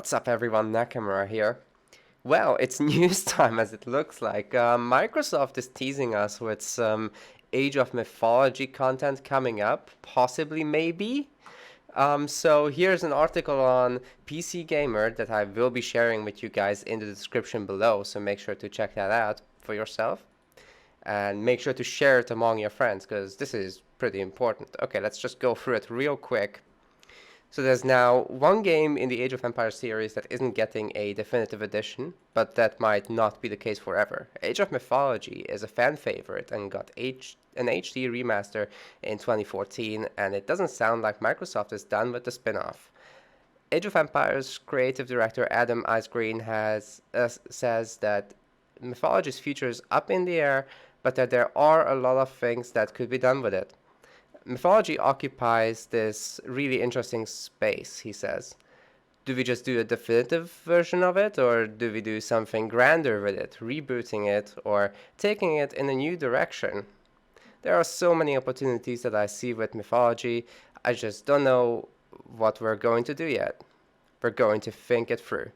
What's up everyone, Nakamura here. Well, it's news time as it looks like. Microsoft is teasing us with some Age of Mythology content coming up, possibly, maybe. So here's an article on PC Gamer that I will be sharing with you guys in the description below, so make sure to check that out for yourself. And make sure to share it among your friends, because this is pretty important. Okay, let's just go through it real quick. So there's now one game in the Age of Empires series that isn't getting a definitive edition, but that might not be the case forever. Age of Mythology is a fan favorite and got an HD remaster in 2014, and it doesn't sound like Microsoft is done with the spin-off. Age of Empires creative director Adam Isgreen says that Mythology's future is up in the air, but that there are a lot of things that could be done with it. Mythology occupies this really interesting space, he says. Do we just do a definitive version of it, or do we do something grander with it, rebooting it, or taking it in a new direction? There are so many opportunities that I see with Mythology, I just don't know what we're going to do yet. We're going to think it through.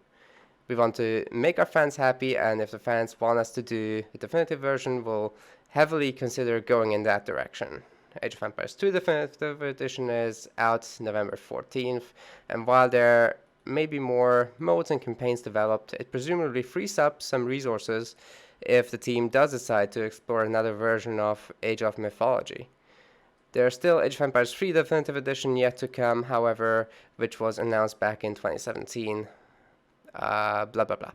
We want to make our fans happy, and if the fans want us to do a definitive version, we'll heavily consider going in that direction. Age of Empires 2 Definitive Edition is out November 14th, and while there may be more modes and campaigns developed, it presumably frees up some resources if the team does decide to explore another version of Age of Mythology. There's still Age of Empires 3 Definitive Edition yet to come, however, which was announced back in 2017. Blah blah blah.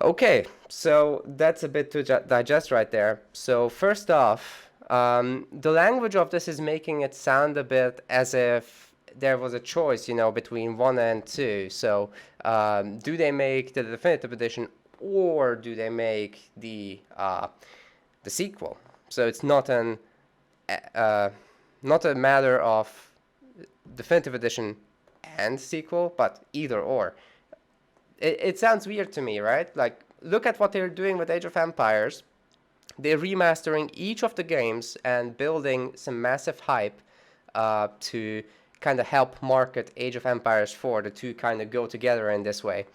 Okay, so that's a bit to digest right there. So first off, the language of this is making it sound a bit as if there was a choice, between 1 and 2. So, do they make the definitive edition, or do they make the sequel? So it's not a matter of definitive edition and sequel, but either or. It sounds weird to me, right? Like, look at what they're doing with Age of Empires. They're remastering each of the games and building some massive hype to kind of help market Age of Empires 4. The two kind of go together in this way.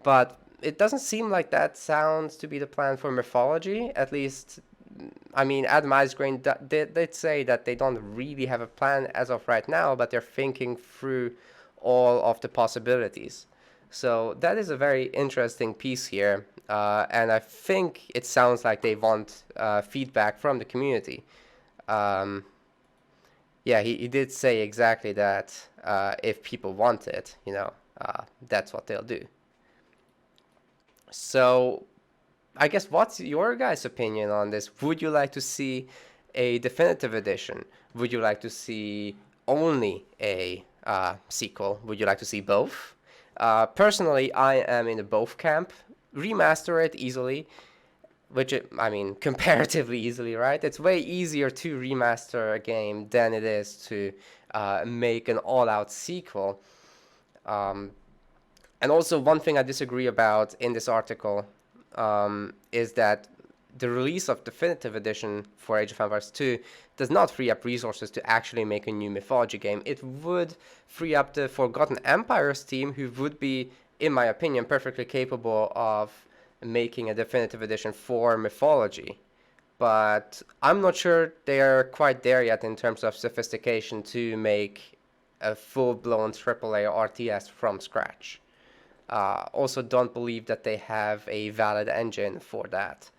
But it doesn't seem like that sounds to be the plan for Mythology. At least, I mean, Adam Isgreen did say that they don't really have a plan as of right now, but they're thinking through all of the possibilities. So that is a very interesting piece here, and I think it sounds like they want feedback from the community. Yeah, he did say exactly that. If people want it, that's what they'll do. So I guess, what's your guys' opinion on this? Would you like to see a definitive edition? Would you like to see only a sequel? Would you like to see both? Personally, I am in the both camp. Remaster it easily, comparatively easily, right? It's way easier to remaster a game than it is to make an all-out sequel. And also, one thing I disagree about in this article is that the release of Definitive Edition for Age of Empires 2 does not free up resources to actually make a new Mythology game. It would free up the Forgotten Empires team, who would be, in my opinion, perfectly capable of making a Definitive Edition for Mythology. But I'm not sure they are quite there yet in terms of sophistication to make a full-blown AAA RTS from scratch. Also don't believe that they have a valid engine for that.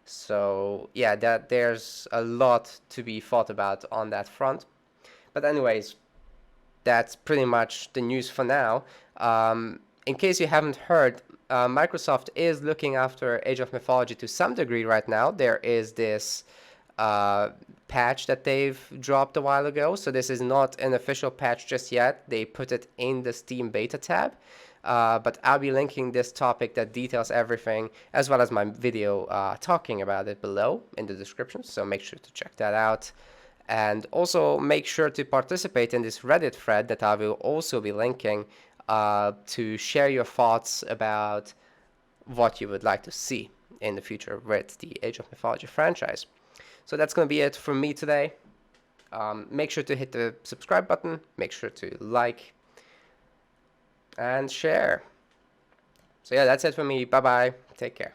So yeah, there's a lot to be thought about on that front. But anyways, that's pretty much the news for now. In case you haven't heard, Microsoft is looking after Age of Mythology to some degree right now. There is this patch that they've dropped a while ago. So this is not an official patch just yet. They put it in the Steam beta tab. But I'll be linking this topic that details everything, as well as my video talking about it below in the description, so make sure to check that out. And also make sure to participate in this Reddit thread that I will also be linking to share your thoughts about what you would like to see in the future with the Age of Mythology franchise. So that's going to be it from me today. Make sure to hit the subscribe button, make sure to like, and share. So yeah, that's it for me. Bye bye. Take care.